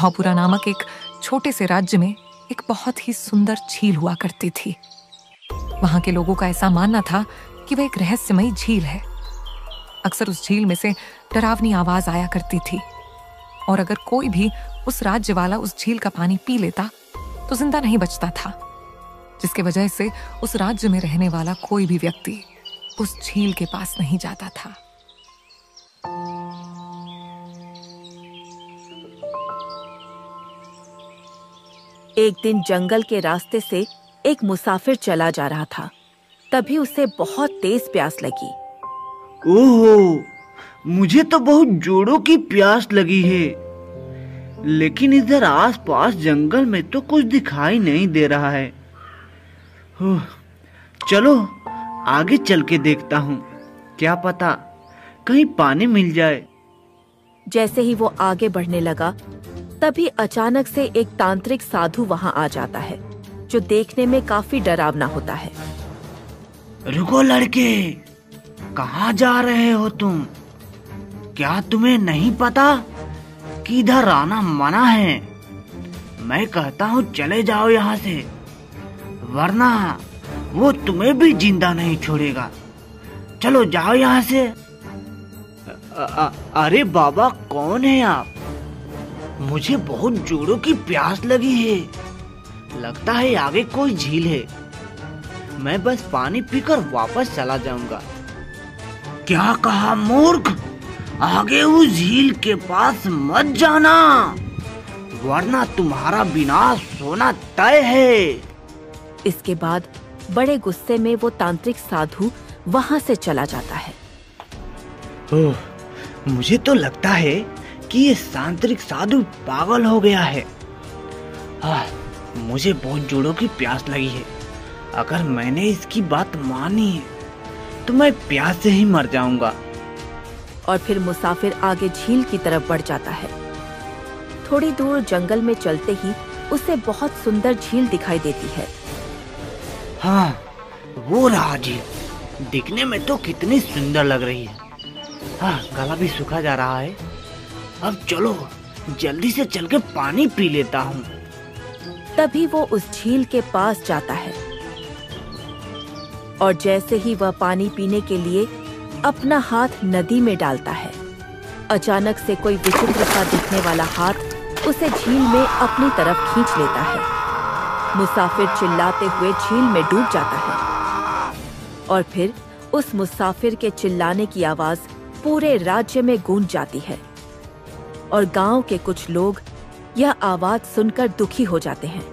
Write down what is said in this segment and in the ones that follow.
भावपुरा नामक एक छोटे से राज्य में एक बहुत ही सुंदर झील हुआ करती थी। वहां के लोगों का ऐसा मानना था कि वह एक रहस्यमयी झील है। अक्सर उस झील में से डरावनी आवाज आया करती थी और अगर कोई भी उस राज्य वाला उस झील का पानी पी लेता तो जिंदा नहीं बचता था, जिसके वजह से उस राज्य में रहने वाला कोई भी व्यक्ति उस झील के पास नहीं जाता था। एक दिन जंगल के रास्ते से एक मुसाफिर चला जा रहा था। तभी उसे बहुत तेज प्यास लगी। ओहो, मुझे तो बहुत जोरों की प्यास लगी है, लेकिन इधर आसपास जंगल में तो कुछ दिखाई नहीं दे रहा है। चलो आगे चल के देखता हूँ, क्या पता कहीं पानी मिल जाए। जैसे ही वो आगे बढ़ने लगा, तभी अचानक से एक तांत्रिक साधु वहां आ जाता है, जो देखने में काफी डरावना होता है। रुको लड़के, कहाँ जा रहे हो तुम? क्या तुम्हें नहीं पता कि इधर आना मना है? मैं कहता हूँ चले जाओ यहाँ से, वरना वो तुम्हें भी जिंदा नहीं छोड़ेगा। चलो जाओ यहाँ से। अरे बाबा, कौन है आप? मुझे बहुत जोरों की प्यास लगी है। लगता है आगे कोई झील है। मैं बस पानी पीकर वापस चला जाऊंगा। क्या कहा मूर्ख? आगे उस झील के पास मत जाना, वरना तुम्हारा विनाश होना तय है। इसके बाद बड़े गुस्से में वो तांत्रिक साधु वहां से चला जाता है। मुझे तो लगता है कि ये तांत्रिक साधु पागल हो गया है। मुझे बहुत जोरों की प्यास लगी है। अगर मैंने इसकी बात मानी तो मैं प्यास से ही मर जाऊंगा। और फिर मुसाफिर आगे झील की तरफ बढ़ जाता है। थोड़ी दूर जंगल में चलते ही उसे बहुत सुंदर झील दिखाई देती है। हाँ, वो रहा झील। दिखने में तो कितनी सुंदर लग रही है। हाँ, गला भी सूखा जा रहा है। अब चलो जल्दी से चल के पानी पी लेता हूँ। तभी वो उस झील के पास जाता है और जैसे ही वह पानी पीने के लिए अपना हाथ नदी में डालता है, अचानक से कोई विचित्र सा दिखने वाला हाथ उसे झील में अपनी तरफ खींच लेता है। मुसाफिर चिल्लाते हुए झील में डूब जाता है और फिर उस मुसाफिर के चिल्लाने की आवाज पूरे राज्य में गूंज जाती है और गांव के कुछ लोग यह आवाज सुनकर दुखी हो जाते हैं।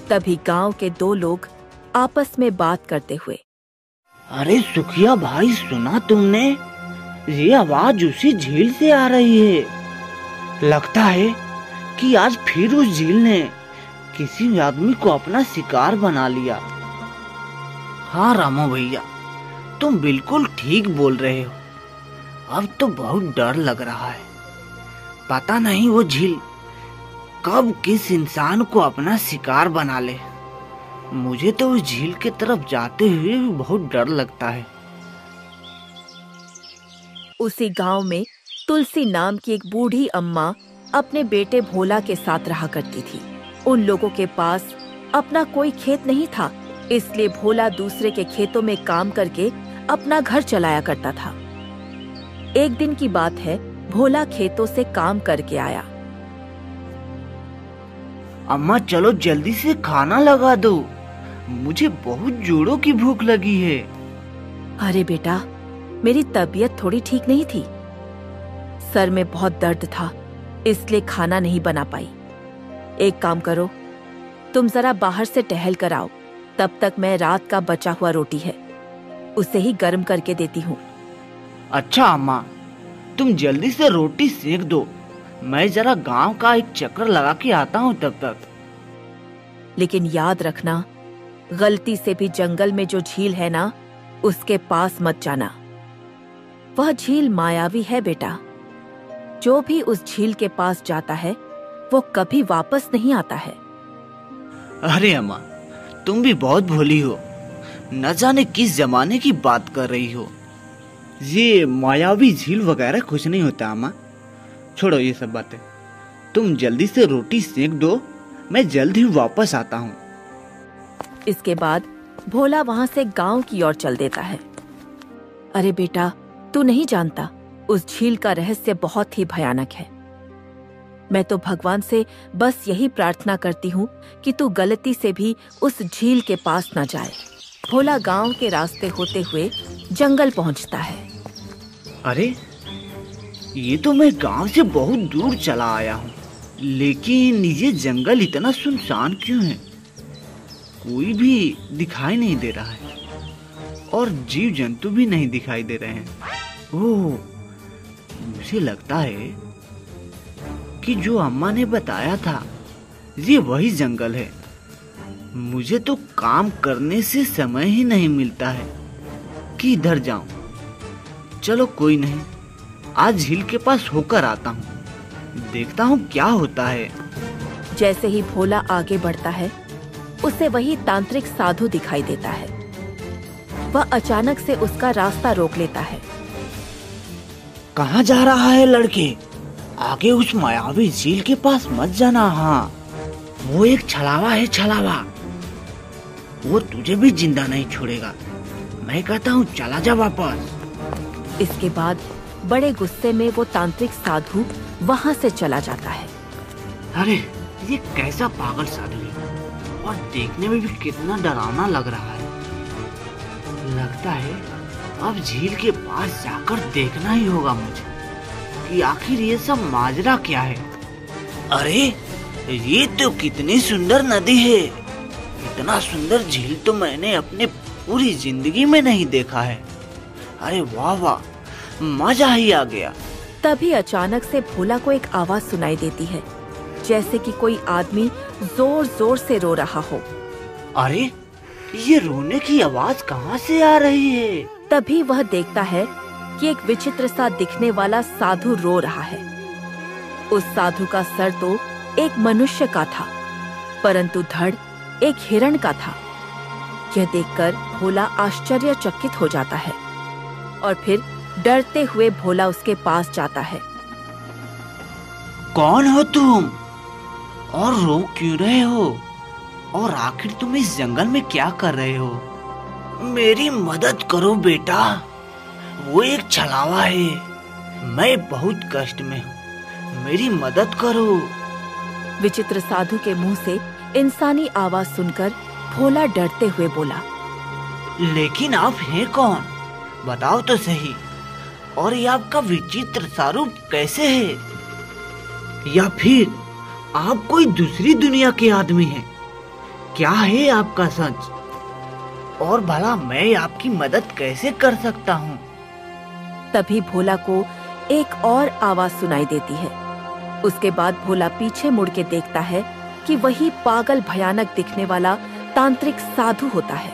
तभी गांव के दो लोग आपस में बात करते हुए, अरे सुखिया भाई, सुना तुमने? ये आवाज उसी झील से आ रही है। लगता है कि आज फिर उस झील ने किसी आदमी को अपना शिकार बना लिया। हाँ रामू भैया, तुम बिल्कुल ठीक बोल रहे हो। अब तो बहुत डर लग रहा है। पता नहीं वो झील कब किस इंसान को अपना शिकार बना ले। मुझे तो उस झील की तरफ जाते हुए भी बहुत डर लगता है। उसी गांव में तुलसी नाम की एक बूढ़ी अम्मा अपने बेटे भोला के साथ रहा करती थी। उन लोगों के पास अपना कोई खेत नहीं था, इसलिए भोला दूसरे के खेतों में काम करके अपना घर चलाया करता था। एक दिन की बात है, भोला खेतों से काम करके आया। अम्मा चलो जल्दी से खाना लगा दो, मुझे बहुत जोरों की भूख लगी है। अरे बेटा, मेरी तबीयत थोड़ी ठीक नहीं थी। सर में बहुत दर्द था, इसलिए खाना नहीं बना पाई। एक काम करो, तुम जरा बाहर से टहल कर आओ। तब तक मैं रात का बचा हुआ रोटी है, उसे ही गर्म करके देती हूँ। अच्छा अम्मा, तुम जल्दी से रोटी सेक दो, मैं जरा गांव का एक चक्कर लगा के आता हूँ तब तक। लेकिन याद रखना, गलती से भी जंगल में जो झील है ना, उसके पास मत जाना। वह झील मायावी है बेटा। जो भी उस झील के पास जाता है वो कभी वापस नहीं आता है। अरे अम्मा, तुम भी बहुत भोली हो। न जाने किस जमाने की बात कर रही हो। ये मायावी झील वगैरह कुछ नहीं होता अम्मा, छोड़ो ये सब बातें। तुम जल्दी से रोटी सेक दो, मैं जल्द ही वापस आता हूँ। इसके बाद भोला वहाँ से गांव की ओर चल देता है। अरे बेटा, तू नहीं जानता, उस झील का रहस्य बहुत ही भयानक है। मैं तो भगवान से बस यही प्रार्थना करती हूँ कि तू गलती से भी उस झील के पास न जाए। भोला गांव के रास्ते होते हुए जंगल पहुँचता है। अरे, ये तो मैं गांव से बहुत दूर चला आया हूँ, लेकिन ये जंगल इतना सुनसान क्यों है? कोई भी दिखाई नहीं दे रहा है और जीव जंतु भी नहीं दिखाई दे रहे हैं। ओह, मुझे लगता है कि जो अम्मा ने बताया था ये वही जंगल है। मुझे तो काम करने से समय ही नहीं मिलता है कि इधर जाऊं। चलो कोई नहीं, आज झील के पास होकर आता हूँ, देखता हूँ क्या होता है। जैसे ही भोला आगे बढ़ता है, उसे वही तांत्रिक साधु दिखाई देता है। वह अचानक से उसका रास्ता रोक लेता है। कहाँ जा रहा है लड़के? आगे उस मायावी झील के पास मत जाना। हाँ, वो एक छलावा है, छलावा। वो तुझे भी जिंदा नहीं छोड़ेगा। मैं कहता हूँ चला जा वापस। इसके बाद बड़े गुस्से में वो तांत्रिक साधु वहाँ से चला जाता है। अरे, ये कैसा पागल साधु है और देखने में भी कितना डरावना लग रहा है। लगता है अब झील के पास जाकर देखना ही होगा मुझे कि आखिर ये सब माजरा क्या है। अरे, ये तो कितनी सुंदर नदी है। इतना सुंदर झील तो मैंने अपने पूरी जिंदगी में नहीं देखा है। अरे वाह वाह, मजा ही आ गया। तभी अचानक से भोला को एक आवाज सुनाई देती है, जैसे कि कोई आदमी जोर जोर से रो रहा हो। अरे, ये रोने की आवाज कहाँ से आ रही है? तभी वह देखता है कि एक विचित्र सा दिखने वाला साधु रो रहा है। उस साधु का सर तो एक मनुष्य का था, परंतु धड़ एक हिरण का था। यह देखकर भोला आश्चर्यचकित हो जाता है और फिर डरते हुए भोला उसके पास जाता है। कौन हो तुम और रो क्यों रहे हो? और आखिर तुम इस जंगल में क्या कर रहे हो? मेरी मदद करो बेटा, वो एक छलावा है। मैं बहुत कष्ट में हूँ, मेरी मदद करो। विचित्र साधु के मुंह से इंसानी आवाज सुनकर भोला डरते हुए बोला, लेकिन आप हैं कौन? बताओ तो सही। और ये आपका विचित्र स्वरूप कैसे है? या फिर आप कोई दूसरी दुनिया के आदमी हैं? क्या है आपका सच? और भला मैं आपकी मदद कैसे कर सकता हूँ? तभी भोला को एक और आवाज सुनाई देती है। उसके बाद भोला पीछे मुड़ के देखता है कि वही पागल भयानक दिखने वाला तांत्रिक साधु होता है,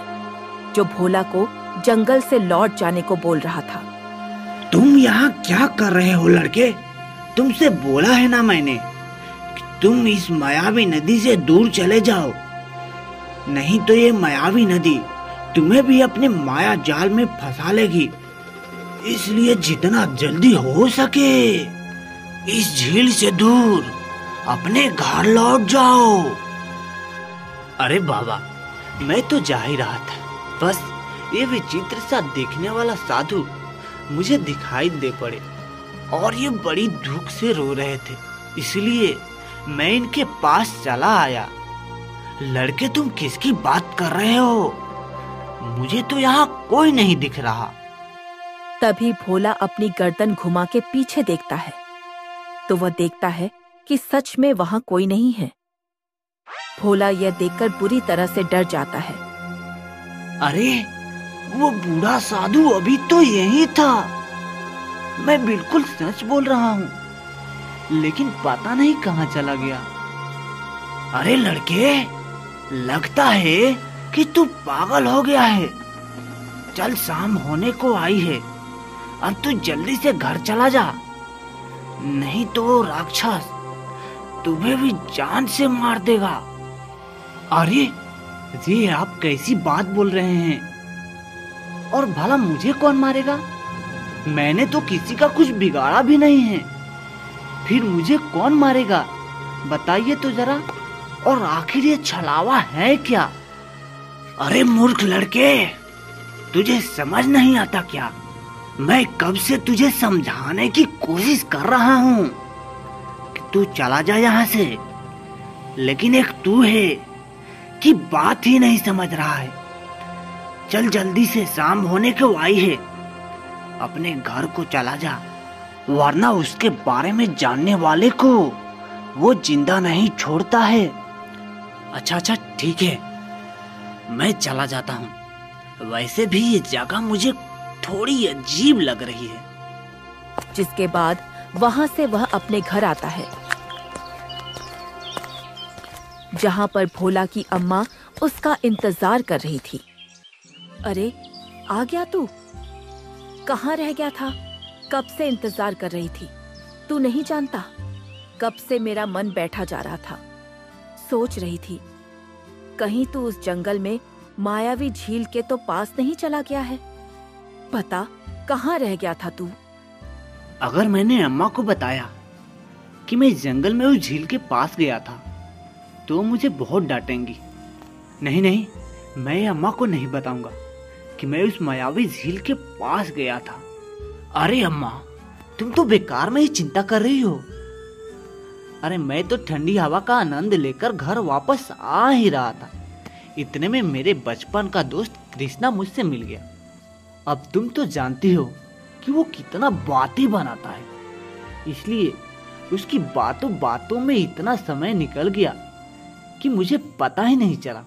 जो भोला को जंगल से लौट जाने को बोल रहा था। तुम यहाँ क्या कर रहे हो लड़के? तुमसे बोला है ना मैंने कि तुम इस मायावी नदी से दूर चले जाओ, नहीं तो ये मायावी नदी तुम्हें भी अपने माया जाल में फंसा लेगी। इसलिए जितना जल्दी हो सके इस झील से दूर अपने घर लौट जाओ। अरे बाबा, मैं तो जा ही रहा था, बस ये विचित्र सा देखने वाला साधु मुझे दिखाई दे पड़े और ये बड़ी दुख से रो रहे थे, इसलिए मैं इनके पास चला आया। लड़के, तुम किसकी बात कर रहे हो? मुझे तो यहाँ कोई नहीं दिख रहा। तभी भोला अपनी गर्दन घुमा के पीछे देखता है तो वह देखता है कि सच में वहाँ कोई नहीं है। भोला यह देखकर बुरी तरह से डर जाता है। अरे, वो बूढ़ा साधु अभी तो यही था। मैं बिल्कुल सच बोल रहा हूँ, लेकिन पता नहीं कहाँ चला गया। अरे लड़के, लगता है कि तू पागल हो गया है। चल, शाम होने को आई है, अब तू जल्दी से घर चला जा, नहीं तो वो राक्षस तुम्हें भी जान से मार देगा। अरे, ये आप कैसी बात बोल रहे हैं? और भला मुझे कौन मारेगा? मैंने तो किसी का कुछ बिगाड़ा भी नहीं है, फिर मुझे कौन मारेगा? बताइए तो जरा, और आखिर ये छलावा है क्या? अरे मूर्ख लड़के, तुझे समझ नहीं आता क्या? मैं कब से तुझे समझाने की कोशिश कर रहा हूँ कि तू चला जा यहाँ से, लेकिन एक तू है कि बात ही नहीं समझ रहा है। चल जल्दी से, शाम होने को आई है, अपने घर को चला जा, वरना उसके बारे में जानने वाले को वो जिंदा नहीं छोड़ता है। अच्छा ठीक है, मैं चला जाता हूँ। वैसे भी ये जगह मुझे थोड़ी अजीब लग रही है। जिसके बाद वहां से वह अपने घर आता है, जहां पर भोला की अम्मा उसका इंतजार कर रही थी। अरे आ गया तू? कहाँ रह गया था? कब से इंतजार कर रही थी? तू नहीं जानता, कब से मेरा मन बैठा जा रहा था। सोच रही थी कहीं तू उस जंगल में मायावी झील के तो पास नहीं चला गया है। बता, कहाँ रह गया था तू? अगर मैंने अम्मा को बताया कि मैं जंगल में उस झील के पास गया था तो मुझे बहुत डांटेंगी। नहीं, मैं अम्मा को नहीं बताऊंगा कि मैं उस मायावी झील के पास गया था। अरे अम्मा, तुम तो बेकार में ही चिंता कर रही हो। अरे मैं तो ठंडी हवा का आनंद लेकर घर वापस आ ही रहा था, इतने में मेरे बचपन का दोस्त कृष्णा मुझसे मिल गया। अब तुम तो जानती हो कि वो कितना बातें बनाता है, इसलिए उसकी बातों में इतना समय निकल गया कि मुझे पता ही नहीं चला।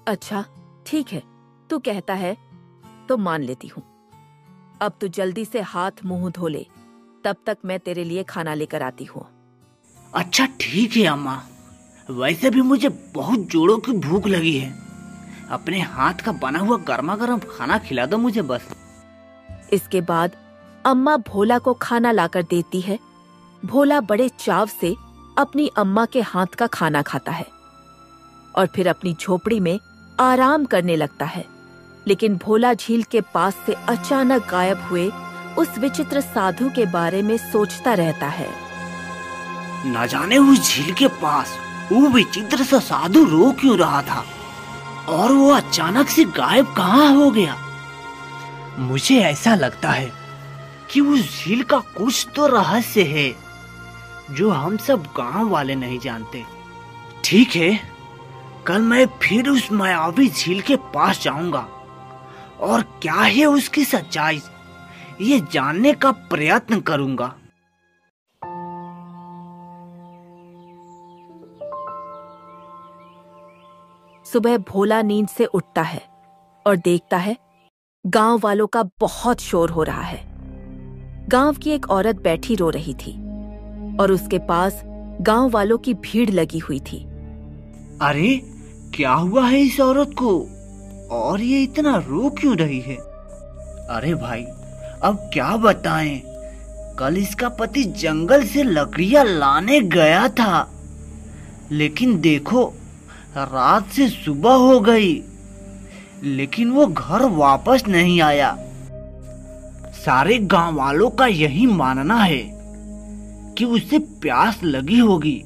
अच्छा ठीक है, तू कहता है तो मान लेती हूँ। अब तू जल्दी से हाथ मुंह धो ले, तब तक मैं तेरे लिए खाना लेकर आती हूँ। अच्छा ठीक है अम्मा, वैसे भी मुझे बहुत जोरों की भूख लगी है। अपने हाथ का बना हुआ गर्मा गर्म खाना खिला दो मुझे बस। इसके बाद अम्मा भोला को खाना लाकर देती है। भोला बड़े चाव से अपनी अम्मा के हाथ का खाना खाता है और फिर अपनी झोपड़ी में आराम करने लगता है। लेकिन भोला झील के पास से अचानक गायब हुए उस विचित्र साधु के बारे में सोचता रहता है। न जाने उस झील के पास वो विचित्र सा साधु रो क्यों रहा था और वो अचानक से गायब कहाँ हो गया। मुझे ऐसा लगता है कि उस झील का कुछ तो रहस्य है जो हम सब गांव वाले नहीं जानते। ठीक है, कल मैं फिर उस मायावी झील के पास जाऊंगा और क्या है उसकी सच्चाई ये जानने का प्रयत्न करूंगा। सुबह भोला नींद से उठता है और देखता है गांव वालों का बहुत शोर हो रहा है। गांव की एक औरत बैठी रो रही थी और उसके पास गांव वालों की भीड़ लगी हुई थी। अरे क्या हुआ है इस औरत को और ये इतना रो क्यों रही है? अरे भाई, अब क्या बताएं, कल इसका पति जंगल से लकड़ियां लाने गया था, लेकिन देखो रात से सुबह हो गई लेकिन वो घर वापस नहीं आया। सारे गांव वालों का यही मानना है कि उसे प्यास लगी होगी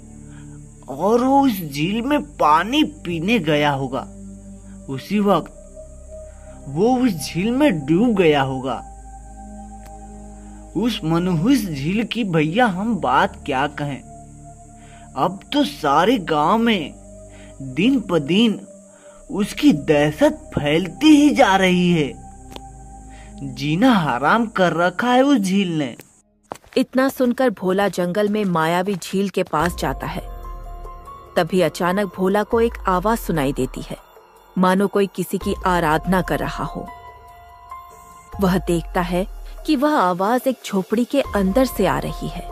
और वो उस झील में पानी पीने गया होगा। उसी वक्त वो उस झील में डूब गया होगा। उस मनहूस झील की भैया हम बात क्या कहें। अब तो सारे गांव में दिन प दिन उसकी दहशत फैलती ही जा रही है। जीना हराम कर रखा है उस झील ने। इतना सुनकर भोला जंगल में मायावी झील के पास जाता है। तभी अचानक भोला को एक आवाज सुनाई देती है, मानो कोई किसी की आराधना कर रहा हो। वह देखता है कि वह आवाज एक झोपड़ी के अंदर से आ रही है।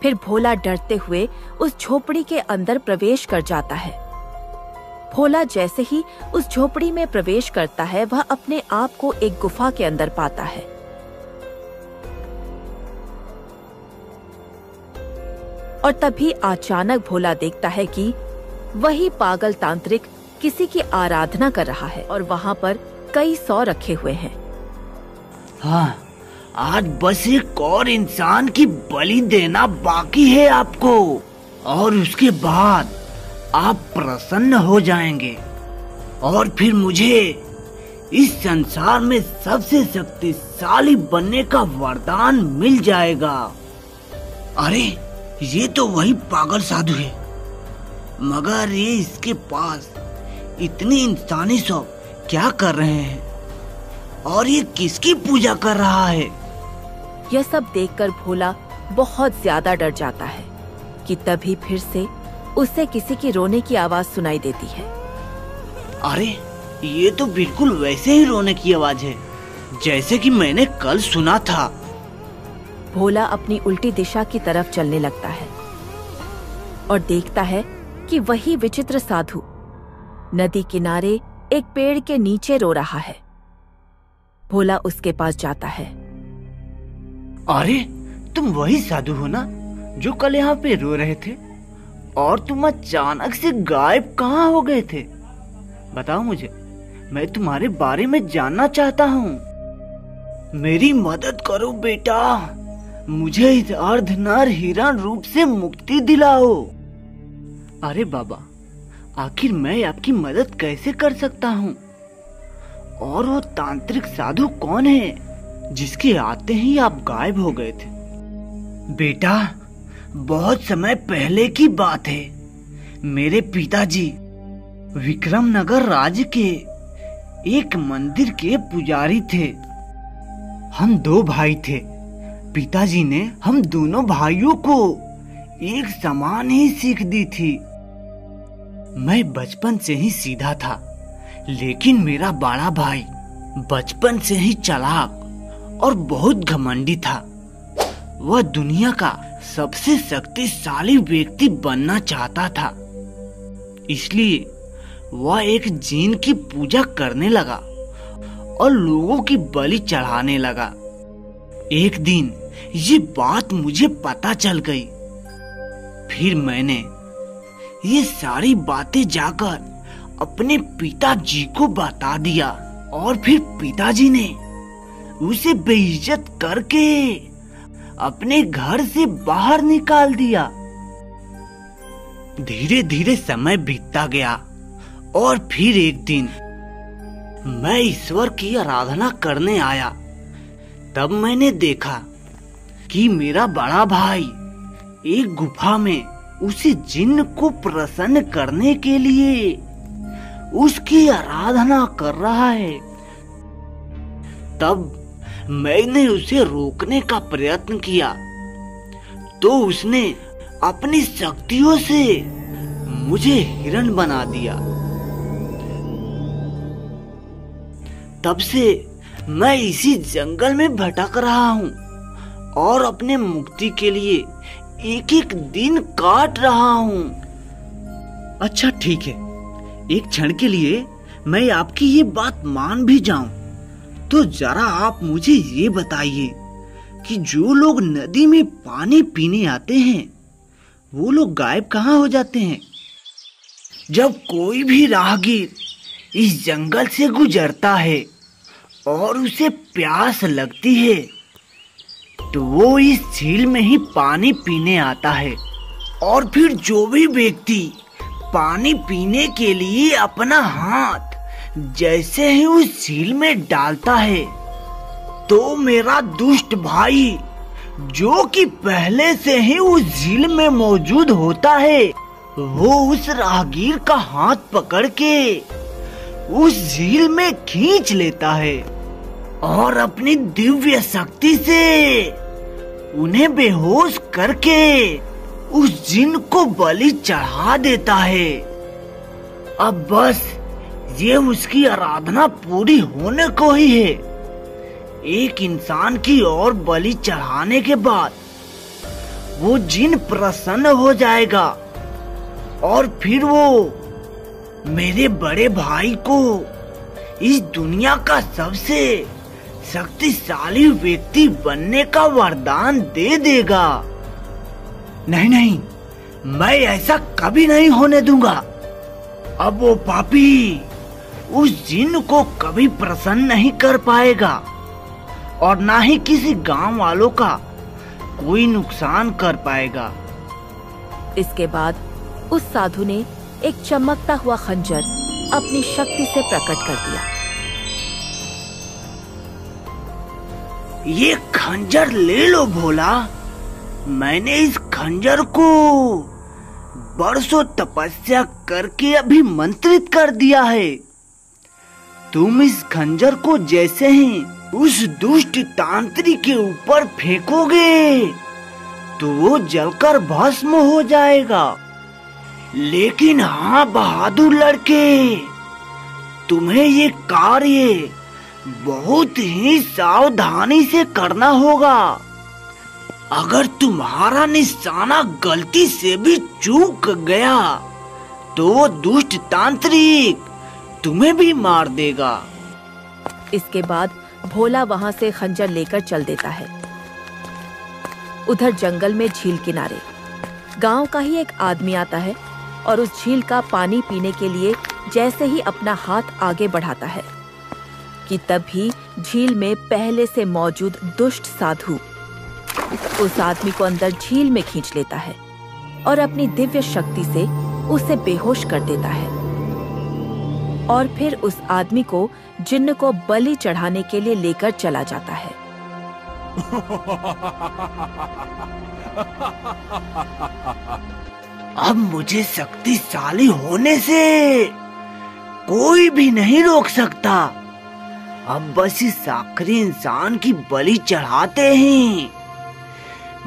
फिर भोला डरते हुए उस झोपड़ी के अंदर प्रवेश कर जाता है। भोला जैसे ही उस झोपड़ी में प्रवेश करता है, वह अपने आप को एक गुफा के अंदर पाता है। और तभी अचानक भोला देखता है कि वही पागल तांत्रिक किसी की आराधना कर रहा है और वहां पर कई 100 रखे हुए हैं। हाँ, आज बस एक और इंसान की बलि देना बाकी है आपको। और उसके बाद आप प्रसन्न हो जाएंगे और फिर मुझे इस संसार में सबसे शक्तिशाली बनने का वरदान मिल जाएगा। अरे ये तो वही पागल साधु है, मगर ये इसके पास इतनी इंसानी शौक क्या कर रहे हैं और ये किसकी पूजा कर रहा है? यह सब देखकर भोला बहुत ज्यादा डर जाता है कि तभी फिर से उसे किसी की रोने की आवाज सुनाई देती है। अरे ये तो बिल्कुल वैसे ही रोने की आवाज है जैसे कि मैंने कल सुना था। भोला अपनी उल्टी दिशा की तरफ चलने लगता है और देखता है कि वही विचित्र साधु नदी किनारे एक पेड़ के नीचे रो रहा है। भोला उसके पास जाता है। अरे तुम वही साधु हो ना जो कल यहाँ पे रो रहे थे, और तुम अचानक से गायब कहाँ हो गए थे? बताओ मुझे, मैं तुम्हारे बारे में जानना चाहता हूँ। मेरी मदद करो बेटा, मुझे इस अर्धनर हिरण रूप से मुक्ति दिलाओ। अरे बाबा, आखिर मैं आपकी मदद कैसे कर सकता हूँ? और वो तांत्रिक साधु कौन है जिसके आते ही आप गायब हो गए थे? बेटा, बहुत समय पहले की बात है। मेरे पिताजी विक्रमनगर राज्य के एक मंदिर के पुजारी थे। हम 2 भाई थे। पिताजी ने हम दोनों भाइयों को एक समान ही सीख दी थी। मैं बचपन से ही सीधा था, लेकिन मेरा बड़ा भाई बचपन से ही चालाक और बहुत घमंडी था। वह दुनिया का सबसे शक्तिशाली व्यक्ति बनना चाहता था, इसलिए वह एक जिन की पूजा करने लगा और लोगों की बलि चढ़ाने लगा। एक दिन ये बात मुझे पता चल गई। फिर मैंने ये सारी बातें जाकर अपने पिताजी को बता दिया और फिर पिताजी ने उसे बेइज्जत करके अपने घर से बाहर निकाल दिया। धीरे धीरे समय बीतता गया और फिर एक दिन मैं ईश्वर की आराधना करने आया। तब मैंने देखा कि मेरा बड़ा भाई एक गुफा में उसी जिन्न को प्रसन्न करने के लिए उसकी आराधना कर रहा है। तब मैंने उसे रोकने का प्रयत्न किया तो उसने अपनी शक्तियों से मुझे हिरण बना दिया। तब से मैं इसी जंगल में भटक रहा हूँ और अपने मुक्ति के लिए एक एक दिन काट रहा हूँ। अच्छा ठीक है, एक क्षण के लिए मैं आपकी ये बात मान भी जाऊं, तो जरा आप मुझे ये बताइए कि जो लोग नदी में पानी पीने आते हैं वो लोग गायब कहाँ हो जाते हैं? जब कोई भी राहगीर इस जंगल से गुजरता है और उसे प्यास लगती है तो वो इस झील में ही पानी पीने आता है, और फिर जो भी व्यक्ति पानी पीने के लिए अपना हाथ जैसे ही उस झील में डालता है तो मेरा दुष्ट भाई, जो कि पहले से ही उस झील में मौजूद होता है, वो उस राहगीर का हाथ पकड़ के उस झील में खींच लेता है और अपनी दिव्य शक्ति से उन्हें बेहोश करके उस जिन को बलि चढ़ा देता है। अब बस ये उसकी आराधना पूरी होने को ही है। एक इंसान की और बलि चढ़ाने के बाद वो जिन प्रसन्न हो जाएगा और फिर वो मेरे बड़े भाई को इस दुनिया का सबसे शक्तिशाली व्यक्ति बनने का वरदान दे देगा। नहीं नहीं, मैं ऐसा कभी नहीं होने दूंगा। अब वो पापी उस जिन को कभी प्रसन्न नहीं कर पाएगा और ना ही किसी गांव वालों का कोई नुकसान कर पाएगा। इसके बाद उस साधु ने एक चमकता हुआ खंजर अपनी शक्ति से प्रकट कर दिया। ये खंजर ले लो भोला। मैंने इस खंजर को बरसों तपस्या करके अभी मंत्रित कर दिया है। तुम इस खंजर को जैसे ही उस दुष्ट तांत्रिक के ऊपर फेंकोगे तो वो जलकर भस्म हो जाएगा। लेकिन हाँ बहादुर लड़के, तुम्हें ये कार्य बहुत ही सावधानी से करना होगा। अगर तुम्हारा निशाना गलती से भी चूक गया तो वो दुष्ट तांत्रिक तुम्हें भी मार देगा। इसके बाद भोला वहां से खंजर लेकर चल देता है। उधर जंगल में झील किनारे गांव का ही एक आदमी आता है और उस झील का पानी पीने के लिए जैसे ही अपना हाथ आगे बढ़ाता है कि तभी झील में पहले से मौजूद दुष्ट साधु उस आदमी को अंदर झील में खींच लेता है और अपनी दिव्य शक्ति से उसे बेहोश कर देता है और फिर उस आदमी को जिन्न को बलि चढ़ाने के लिए लेकर चला जाता है। अब मुझे शक्तिशाली होने से कोई भी नहीं रोक सकता। अब बस इस आखिरी इंसान की बलि चढ़ाते ही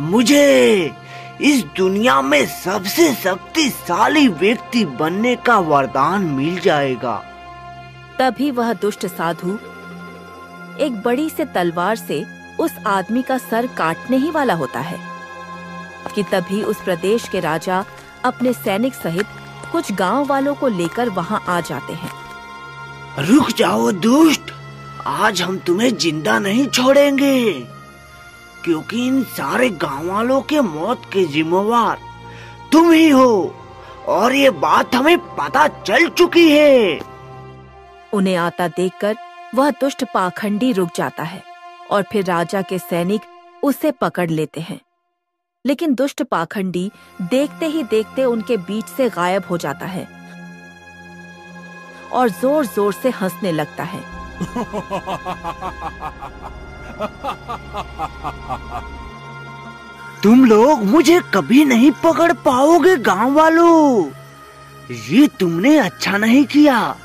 मुझे इस दुनिया में सबसे शक्तिशाली व्यक्ति बनने का वरदान मिल जाएगा। तभी वह दुष्ट साधु एक बड़ी से तलवार से उस आदमी का सर काटने ही वाला होता है कि तभी उस प्रदेश के राजा अपने सैनिक सहित कुछ गांव वालों को लेकर वहां आ जाते हैं। रुक जाओ दुष्ट, आज हम तुम्हें जिंदा नहीं छोड़ेंगे, क्योंकि इन सारे गांव वालों के मौत के जिम्मेवार तुम ही हो और ये बात हमें पता चल चुकी है। उन्हें आता देखकर वह दुष्ट पाखंडी रुक जाता है और फिर राजा के सैनिक उसे पकड़ लेते हैं। लेकिन दुष्ट पाखंडी देखते ही देखते उनके बीच से गायब हो जाता है और जोर जोर से हंसने लगता है। तुम लोग मुझे कभी नहीं पकड़ पाओगे गांव वालों, ये तुमने अच्छा नहीं किया।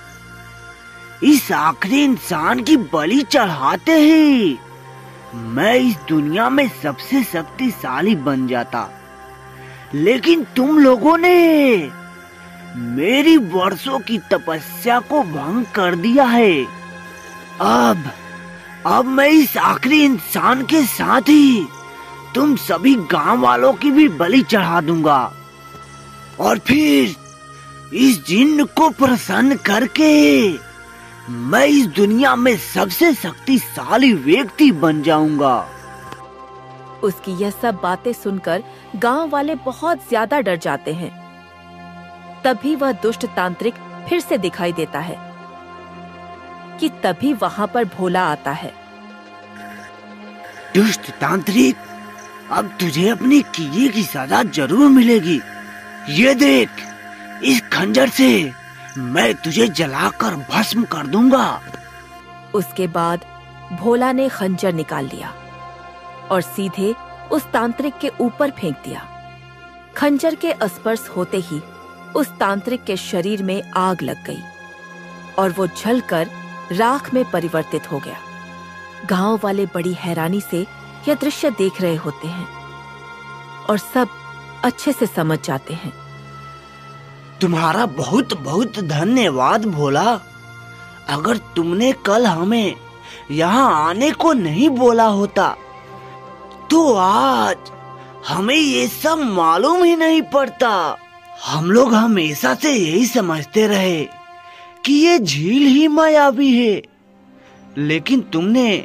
इस आखिरी इंसान की बलि चढ़ाते ही मैं इस दुनिया में सबसे शक्तिशाली बन जाता, लेकिन तुम लोगों ने मेरी वर्षों की तपस्या को भंग कर दिया है। अब मैं इस आखिरी इंसान के साथ ही तुम सभी गांव वालों की भी बलि चढ़ा दूंगा और फिर इस जिन्न को प्रसन्न करके मैं इस दुनिया में सबसे शक्तिशाली व्यक्ति बन जाऊंगा। उसकी यह सब बातें सुनकर गांव वाले बहुत ज्यादा डर जाते हैं। तभी वह दुष्ट तांत्रिक फिर से दिखाई देता है कि तभी वहां पर भोला आता है। दुष्ट तांत्रिक, अब तुझे अपनी किए की सजा जरूर मिलेगी। ये देख, इस खंजर से मैं तुझे जलाकर भस्म कर दूंगा। उसके बाद भोला ने खंजर निकाल लिया और सीधे उस तांत्रिक के ऊपर फेंक दिया। खंजर के स्पर्श होते ही उस तांत्रिक के शरीर में आग लग गई और वो जलकर राख में परिवर्तित हो गया। गांव वाले बड़ी हैरानी से यह दृश्य देख रहे होते हैं और सब अच्छे से समझ जाते हैं। तुम्हारा बहुत बहुत धन्यवाद भोला। अगर तुमने कल हमें यहाँ आने को नहीं बोला होता तो आज हमें ये सब मालूम ही नहीं पड़ता। हम लोग हमेशा से यही समझते रहे कि ये झील ही मायावी है, लेकिन तुमने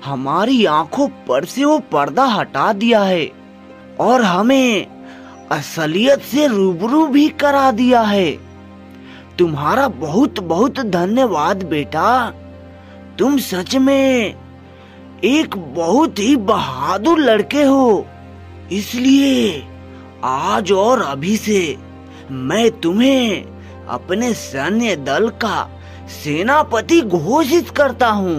हमारी आंखों पर से वो पर्दा हटा दिया है और हमें असलियत से रूबरू भी करा दिया है। तुम्हारा बहुत बहुत धन्यवाद बेटा। तुम सच में एक बहुत ही बहादुर लड़के हो, इसलिए आज और अभी से मैं तुम्हें अपने सैन्य दल का सेनापति घोषित करता हूँ।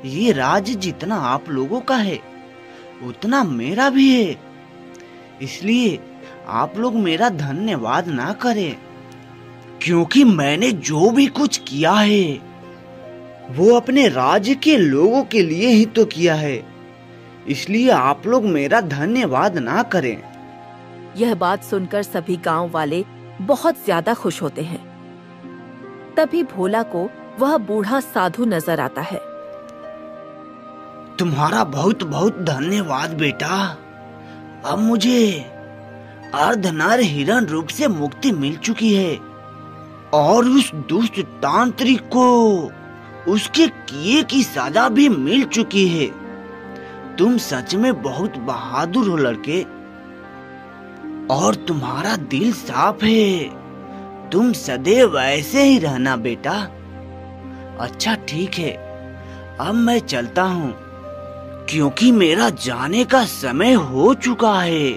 ये राज्य जितना आप लोगों का है उतना मेरा भी है, इसलिए आप लोग मेरा धन्यवाद ना करें, क्योंकि मैंने जो भी कुछ किया है वो अपने राज्य के लोगों के लिए ही तो किया है, इसलिए आप लोग मेरा धन्यवाद ना करें। यह बात सुनकर सभी गांव वाले बहुत ज्यादा खुश होते हैं। तभी भोला को वह बूढ़ा साधु नजर आता है। तुम्हारा बहुत बहुत धन्यवाद बेटा। अब मुझे अर्धनर हिरण रूप से मुक्ति मिल चुकी है और उस दुष्ट तांत्रिक को उसके किए की सजा भी मिल चुकी है। तुम सच में बहुत बहादुर हो लड़के, और तुम्हारा दिल साफ है। तुम सदैव ऐसे ही रहना बेटा। अच्छा ठीक है, अब मैं चलता हूँ क्योंकि मेरा जाने का समय हो चुका है।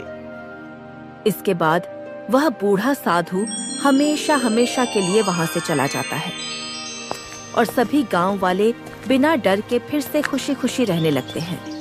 इसके बाद वह बूढ़ा साधु हमेशा हमेशा के लिए वहां से चला जाता है और सभी गांव वाले बिना डर के फिर से खुशी खुशी रहने लगते हैं।